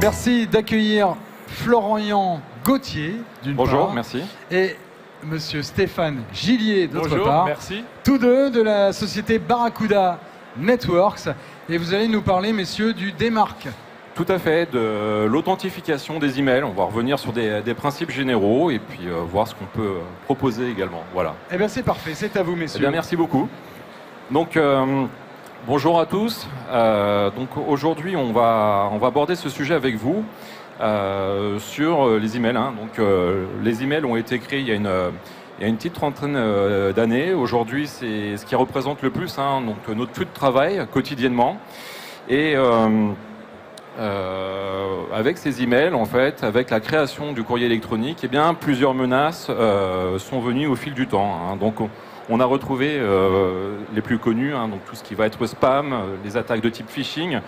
Merci d'accueillir Florian Gauthier, d'une part. Bonjour, merci. Et Monsieur Stéphane Gillier, d'autre part. Bonjour, merci. Tous deux de la société Barracuda Networks. Et vous allez nous parler, messieurs, du DMARC. Tout à fait, de l'authentification des emails. On va revenir sur des principes généraux et puis voir ce qu'on peut proposer également. Voilà. Eh bien, c'est parfait. C'est à vous, messieurs. Eh bien, merci beaucoup. Donc, bonjour à tous. Donc, aujourd'hui, on va aborder ce sujet avec vous sur les emails. Donc, les emails ont été créés il y a une petite trentaine d'années. Aujourd'hui, c'est ce qui représente le plus donc, notre flux de travail quotidiennement. Et avec ces emails, en fait, avec la création du courrier électronique, eh bien, plusieurs menaces sont venues au fil du temps. Donc, on a retrouvé les plus connus, donc tout ce qui va être spam, les attaques de type phishing,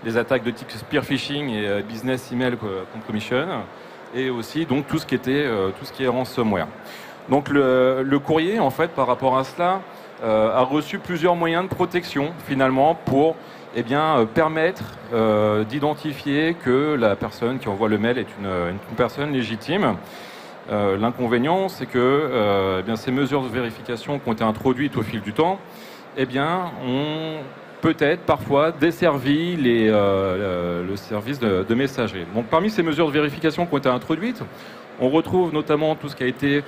les attaques de type spear phishing et business email compromission, et aussi donc tout ce qui est ransomware. Donc le courrier, en fait, par rapport à cela, a reçu plusieurs moyens de protection finalement pour permettre d'identifier que la personne qui envoie le mail est une personne légitime. L'inconvénient, c'est que ces mesures de vérification qui ont été introduites au fil du temps ont peut-être parfois desservi le service de messagerie. Donc, parmi ces mesures de vérification qui ont été introduites, on retrouve notamment tout ce qui a été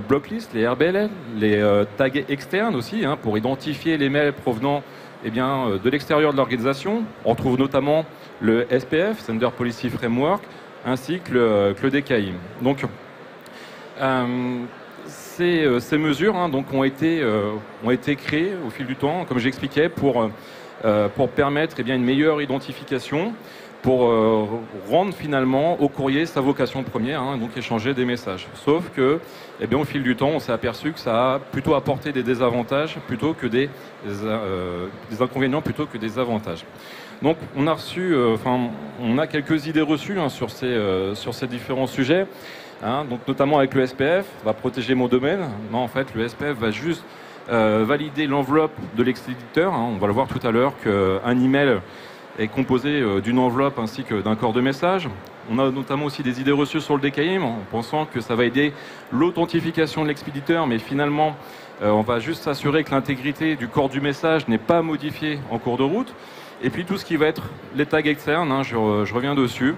blocklist, les RBLL, les tags externes aussi, pour identifier les mails provenant de l'extérieur de l'organisation. On retrouve notamment le SPF, Sender Policy Framework, ainsi que le DKIM. Donc, ces mesures donc, ont été créées au fil du temps, comme j'expliquais, pour permettre une meilleure identification, pour rendre finalement au courrier sa vocation première, donc échanger des messages. Sauf que, au fil du temps, on s'est aperçu que ça a plutôt apporté des désavantages plutôt que des inconvénients plutôt que des avantages. Donc, on a quelques idées reçues sur ces différents sujets. Donc, notamment avec le SPF, va protéger mon domaine. Non, en fait, le SPF va juste valider l'enveloppe de l'expéditeur. On va le voir tout à l'heure qu'un email est composé d'une enveloppe ainsi que d'un corps de message. On a notamment aussi des idées reçues sur le DKIM en pensant que ça va aider l'authentification de l'expéditeur, mais finalement, on va juste s'assurer que l'intégrité du corps du message n'est pas modifiée en cours de route. Et puis tout ce qui va être les tags externes, je reviens dessus.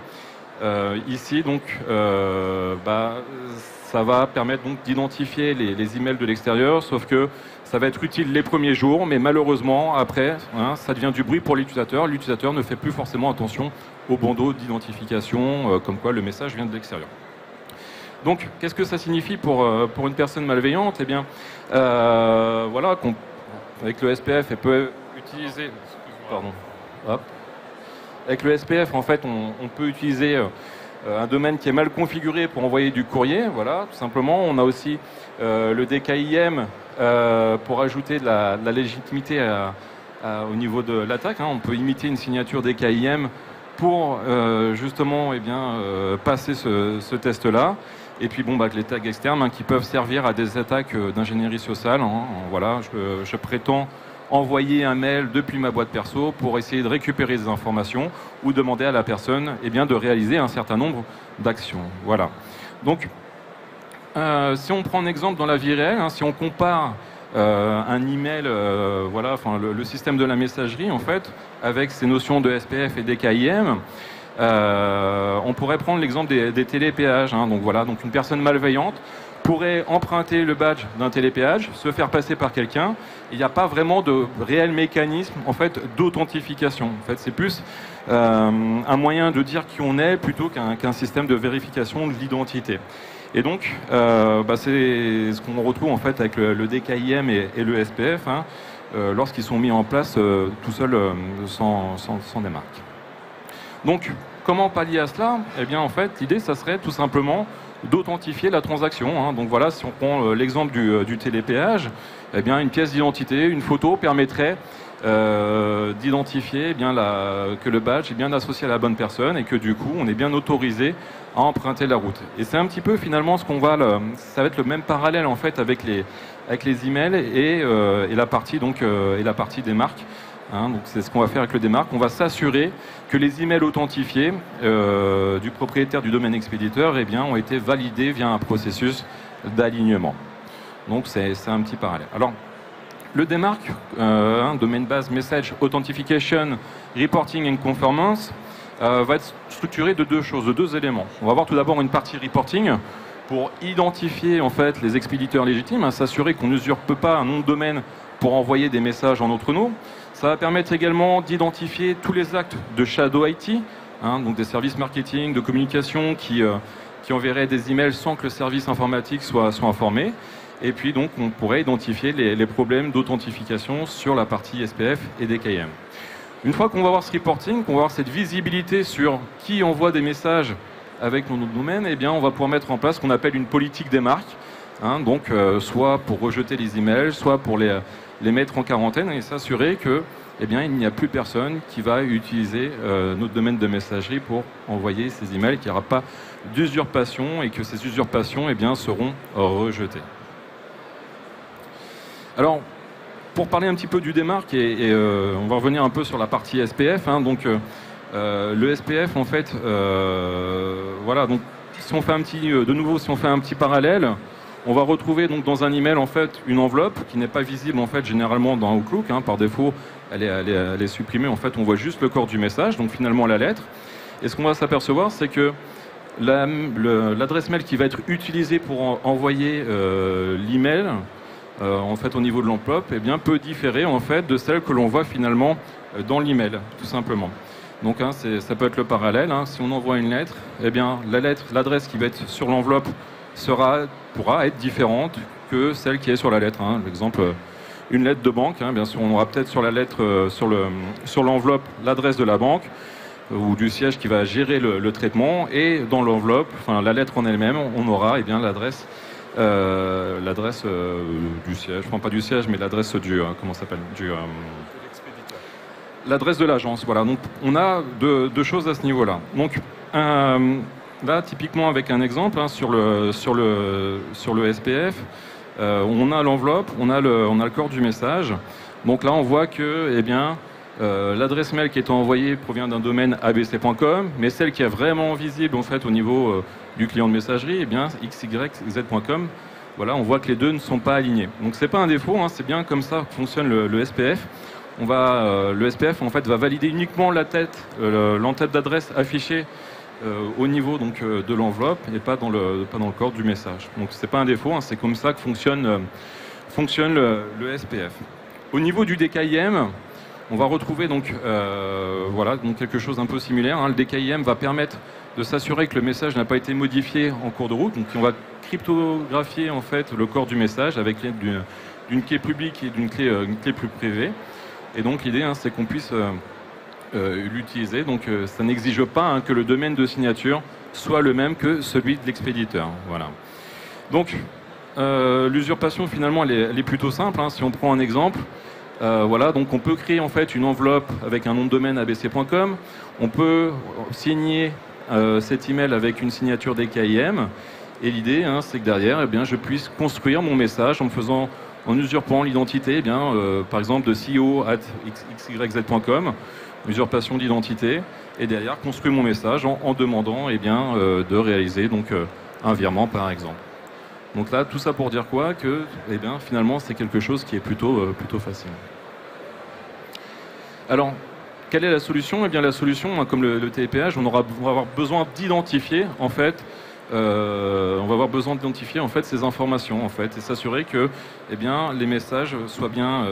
Ici, donc, ça va permettre donc d'identifier les emails de l'extérieur, sauf que ça va être utile les premiers jours, mais malheureusement, après, ça devient du bruit pour l'utilisateur. L'utilisateur ne fait plus forcément attention au bandeau d'identification, comme quoi le message vient de l'extérieur. Donc, qu'est-ce que ça signifie pour une personne malveillante ? Voilà, avec le SPF, elle peut utiliser... Pardon. Hop. Avec le SPF, en fait, on peut utiliser un domaine qui est mal configuré pour envoyer du courrier, voilà, tout simplement. On a aussi le DKIM pour ajouter de la légitimité au niveau de l'attaque. On peut imiter une signature DKIM pour justement passer ce test-là. Et puis avec les tags externes qui peuvent servir à des attaques d'ingénierie sociale. Voilà, je prétends envoyer un mail depuis ma boîte perso pour essayer de récupérer des informations ou demander à la personne de réaliser un certain nombre d'actions. Voilà. Donc, si on prend un exemple dans la vie réelle, si on compare un email, le système de la messagerie, en fait, avec ces notions de SPF et DKIM, on pourrait prendre l'exemple des télépéages. Donc une personne malveillante pourrait emprunter le badge d'un télépéage, se faire passer par quelqu'un. Il n'y a pas vraiment de réel mécanisme en fait, d'authentification. En fait, c'est plus un moyen de dire qui on est plutôt qu'un système de vérification de l'identité. Et donc, c'est ce qu'on retrouve en fait, avec le DKIM et le SPF lorsqu'ils sont mis en place tout seuls sans DMARC. Donc, comment pallier à cela ? En fait, l'idée, ça serait tout simplement d'authentifier la transaction. Donc voilà, si on prend l'exemple du télépéage, une pièce d'identité, une photo permettrait d'identifier que le badge est bien associé à la bonne personne et que du coup, on est bien autorisé à emprunter la route. Et c'est un petit peu finalement ça va être le même parallèle en fait avec les emails et la partie des marques. Donc c'est ce qu'on va faire avec le démarque. On va s'assurer que les emails authentifiés du propriétaire du domaine expéditeur ont été validés via un processus d'alignement. Donc c'est un petit parallèle. Alors, le démarque, domaine base Message Authentication, Reporting and Conformance, va être structuré de deux choses, de deux éléments. On va avoir tout d'abord une partie reporting pour identifier en fait les expéditeurs légitimes, s'assurer qu'on n'usurpe pas un nom de domaine pour envoyer des messages en notre nom. Ça va permettre également d'identifier tous les actes de Shadow IT, donc des services marketing, de communication qui enverraient des emails sans que le service informatique soit informé. Et puis donc on pourrait identifier les problèmes d'authentification sur la partie SPF et DKIM. Une fois qu'on va avoir ce reporting, qu'on va avoir cette visibilité sur qui envoie des messages avec nos noms de domaine, on va pouvoir mettre en place ce qu'on appelle une politique des marques. Donc soit pour rejeter les emails, soit pour les mettre en quarantaine et s'assurer que il n'y a plus personne qui va utiliser notre domaine de messagerie pour envoyer ces emails, qu'il n'y aura pas d'usurpation et que ces usurpations seront rejetées. Alors, pour parler un petit peu du démarque, on va revenir un peu sur la partie SPF. Le SPF, en fait, voilà. Donc, si on fait si on fait un petit parallèle, on va retrouver donc dans un email en fait une enveloppe qui n'est pas visible en fait généralement dans Outlook. Par défaut, elle est supprimée. En fait, on voit juste le corps du message, donc finalement la lettre. Et ce qu'on va s'apercevoir, c'est que l'adresse mail qui va être utilisée pour envoyer l'email, en fait, au niveau de l'enveloppe, peut différer en fait de celle que l'on voit finalement dans l'email, tout simplement. Donc, ça peut être le parallèle. Si on envoie une lettre, l'adresse qui va être sur l'enveloppe pourra être différente que celle qui est sur la lettre. L'exemple, une lettre de banque. Bien sûr, on aura peut-être sur la lettre, sur l'enveloppe, l'adresse de la banque ou du siège qui va gérer le traitement, et dans l'enveloppe, la lettre en elle-même, on aura l'adresse. L'adresse du siège, pas du siège, mais l'adresse du comment s'appelle, l'adresse de l'agence. Voilà. Donc on a deux choses à ce niveau-là. Donc là, typiquement avec un exemple sur le SPF, on a l'enveloppe, on a le corps du message. Donc là, on voit que l'adresse mail qui est envoyée provient d'un domaine abc.com, mais celle qui est vraiment visible en fait au niveau du client de messagerie, xyz.com. Voilà, on voit que les deux ne sont pas alignés. Donc c'est pas un défaut, c'est bien comme ça que fonctionne le SPF. Le SPF en fait va valider uniquement l'entête d'adresse affichée au niveau donc de l'enveloppe et pas dans le corps du message. Donc c'est pas un défaut, c'est comme ça que fonctionne le SPF. Au niveau du DKIM, on va retrouver donc quelque chose d'un peu similaire. Le DKIM va permettre de s'assurer que le message n'a pas été modifié en cours de route. Donc on va cryptographier en fait le corps du message avec l'aide d'une clé publique et d'une clé plus privée. Et donc l'idée, c'est qu'on puisse l'utiliser. Donc ça n'exige pas que le domaine de signature soit le même que celui de l'expéditeur. Voilà. Donc l'usurpation finalement elle est plutôt simple. Si on prend un exemple. Donc on peut créer en fait une enveloppe avec un nom de domaine abc.com. On peut signer cet email avec une signature DKIM. Et l'idée, c'est que derrière, je puisse construire mon message en usurpant l'identité, par exemple de CEO@xyz.com, usurpation d'identité, et derrière construire mon message en demandant de réaliser donc un virement par exemple. Donc là, tout ça pour dire quoi? Que finalement, c'est quelque chose qui est plutôt facile. Alors, quelle est la solution? La solution, comme le TPH, on va avoir besoin d'identifier en fait, ces informations en fait, et s'assurer que les messages soient bien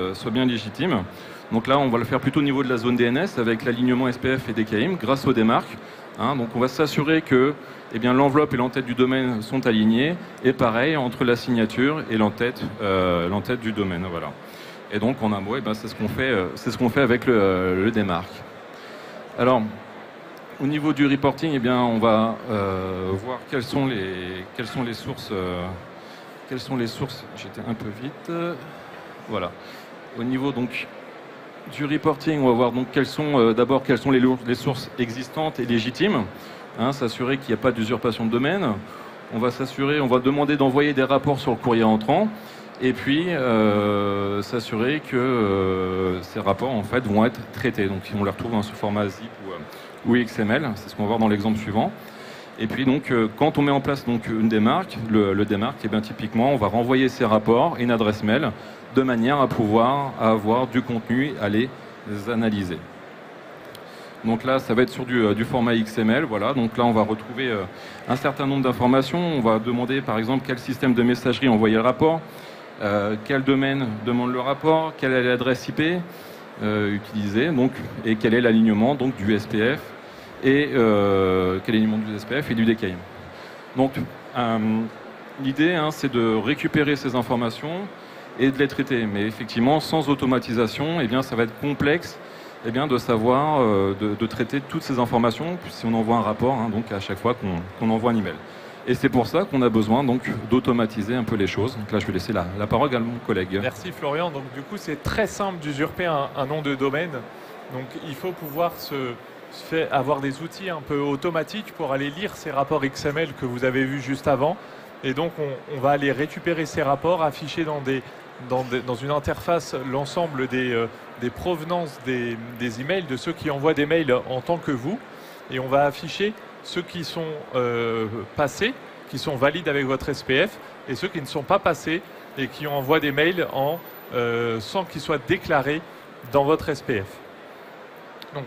légitimes. Donc là, on va le faire plutôt au niveau de la zone DNS avec l'alignement SPF et DKIM grâce aux démarques. Donc on va s'assurer que l'enveloppe et l'entête du domaine sont alignés, et pareil entre la signature et l'entête du domaine. Voilà. Et donc en un mot, c'est ce qu'on fait avec le démarque. Alors au niveau du reporting, on va voir quelles sont les sources. J'étais un peu vite. Voilà. Au niveau donc du reporting, on va voir donc quelles sont les sources existantes et légitimes. S'assurer qu'il n'y a pas d'usurpation de domaine. On va demander d'envoyer des rapports sur le courrier entrant. et puis s'assurer que ces rapports en fait vont être traités. Donc on les retrouve sous format zip ou XML, c'est ce qu'on va voir dans l'exemple suivant. Et puis donc quand on met en place donc une démarque, le démarque, et bien typiquement on va renvoyer ces rapports et une adresse mail de manière à pouvoir avoir du contenu, à les analyser. Donc là, ça va être sur du format XML. Voilà. Donc là, on va retrouver un certain nombre d'informations. On va demander, par exemple, quel système de messagerie envoyer le rapport, quel domaine demande le rapport, quelle est l'adresse IP utilisée, donc, et quel est l'alignement donc du SPF et quel est l'alignement du SPF et du DKIM. Donc, l'idée, c'est de récupérer ces informations et de les traiter. Mais effectivement, sans automatisation, eh bien, ça va être complexe de savoir, de traiter toutes ces informations si on envoie un rapport, donc à chaque fois qu'on envoie un email. Et c'est pour ça qu'on a besoin donc d'automatiser un peu les choses. Donc là, je vais laisser la parole à mon collègue. Merci Florian. Donc du coup, c'est très simple d'usurper un nom de domaine. Donc il faut pouvoir avoir des outils un peu automatiques pour aller lire ces rapports XML que vous avez vus juste avant. Et donc on va aller récupérer ces rapports, afficher dans une interface l'ensemble des provenances des emails, de ceux qui envoient des mails en tant que vous. Et on va afficher ceux qui sont passés, qui sont valides avec votre SPF, et ceux qui ne sont pas passés et qui envoient des mails sans qu'ils soient déclarés dans votre SPF. Donc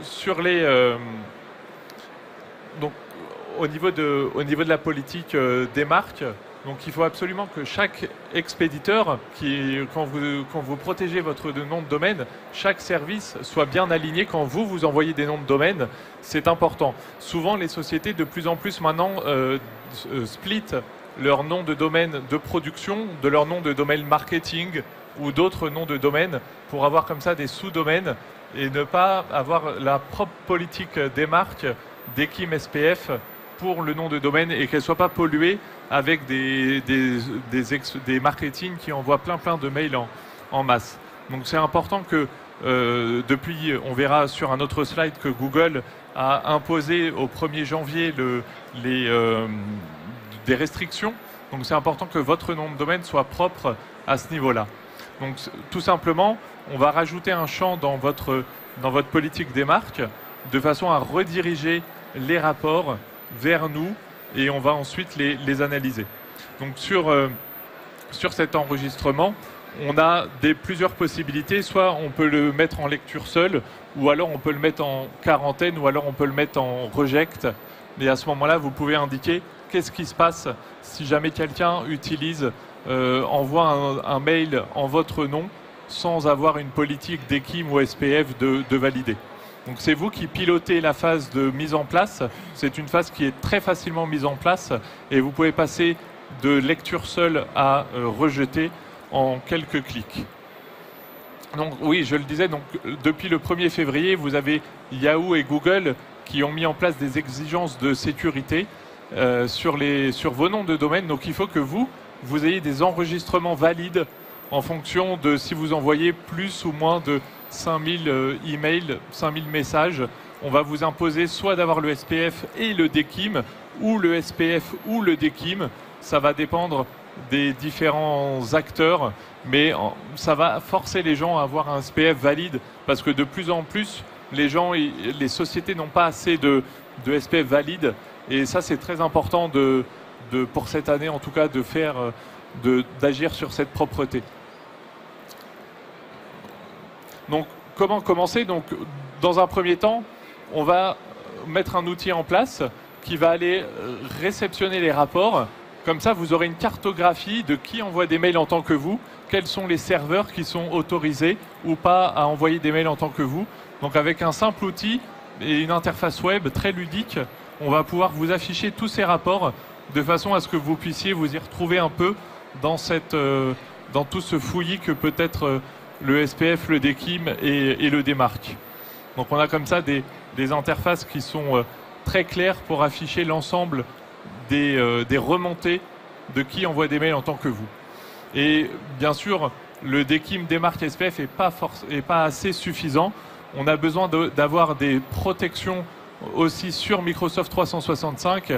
sur les... au niveau de la politique des marques, donc il faut absolument que chaque expéditeur, quand vous protégez votre nom de domaine, chaque service soit bien aligné quand vous envoyez des noms de domaine. C'est important. Souvent, les sociétés de plus en plus maintenant splitent leur nom de domaine de production de leur nom de domaine marketing ou d'autres noms de domaine pour avoir comme ça des sous-domaines et ne pas avoir la propre politique des marques DKIM SPF pour le nom de domaine et qu'elle ne soit pas polluée avec des marketing qui envoient plein de mails en masse. Donc c'est important que depuis, on verra sur un autre slide que Google a imposé au 1er janvier des restrictions. Donc c'est important que votre nom de domaine soit propre à ce niveau-là. Donc tout simplement, on va rajouter un champ dans votre politique des marques de façon à rediriger les rapports vers nous et on va ensuite les analyser. Donc sur cet enregistrement, on a plusieurs possibilités. Soit on peut le mettre en lecture seule, ou alors on peut le mettre en quarantaine, ou alors on peut le mettre en reject. Et à ce moment-là, vous pouvez indiquer qu'est-ce qui se passe si jamais quelqu'un envoie un mail en votre nom sans avoir une politique DKIM ou SPF de valider. Donc c'est vous qui pilotez la phase de mise en place. C'est une phase qui est très facilement mise en place et vous pouvez passer de lecture seule à rejeter en quelques clics. Donc oui, je le disais, donc, depuis le 1er février, vous avez Yahoo et Google qui ont mis en place des exigences de sécurité sur vos noms de domaine. Donc il faut que vous ayez des enregistrements valides en fonction de si vous envoyez plus ou moins de 5000 emails, 5000 messages. On va vous imposer soit d'avoir le SPF et le DKIM, ou le SPF ou le DKIM. Ça va dépendre des différents acteurs, mais ça va forcer les gens à avoir un SPF valide parce que de plus en plus, les sociétés n'ont pas assez de SPF valide. Et ça, c'est très important pour cette année, en tout cas, d'agir sur cette propreté. Donc, comment commencer? Donc, dans un premier temps, on va mettre un outil en place qui va aller réceptionner les rapports. Comme ça, vous aurez une cartographie de qui envoie des mails en tant que vous, quels sont les serveurs qui sont autorisés ou pas à envoyer des mails en tant que vous. Donc, avec un simple outil et une interface web très ludique, on va pouvoir vous afficher tous ces rapports de façon à ce que vous puissiez vous y retrouver un peu dans tout ce fouillis que peut être le SPF, le DKIM et le démarque. Donc on a comme ça des interfaces qui sont très claires pour afficher l'ensemble des remontées de qui envoie des mails en tant que vous. Et bien sûr, le DKIM, démarque, SPF n'est pas assez suffisant. On a besoin d'avoir des protections aussi sur Microsoft 365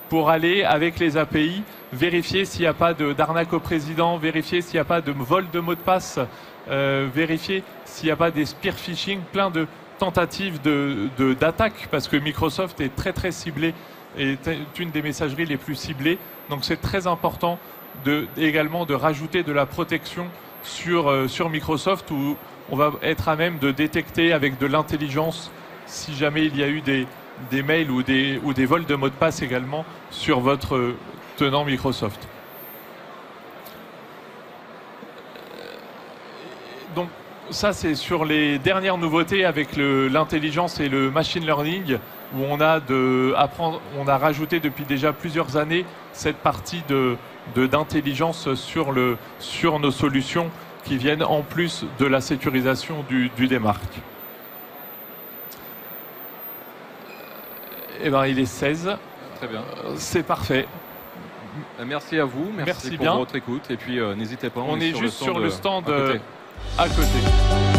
pour aller avec les API, vérifier s'il n'y a pas d'arnaque au président, vérifier s'il n'y a pas de vol de mot de passe, vérifier s'il n'y a pas des spear phishing, plein de tentatives d'attaque, parce que Microsoft est très très ciblé, est une des messageries les plus ciblées. Donc c'est très important également de rajouter de la protection sur Microsoft, où on va être à même de détecter avec de l'intelligence si jamais il y a eu des mails ou des vols de mots de passe également sur votre tenant Microsoft. Donc ça, c'est sur les dernières nouveautés avec l'intelligence et le machine learning, où on a rajouté depuis déjà plusieurs années cette partie d'intelligence sur nos solutions qui viennent en plus de la sécurisation du démarque. Eh ben, il est 16. Très bien. C'est parfait. Merci à vous. Merci pour bien. votre écoute. Et puis, n'hésitez pas. On est juste sur le stand à côté. à côté.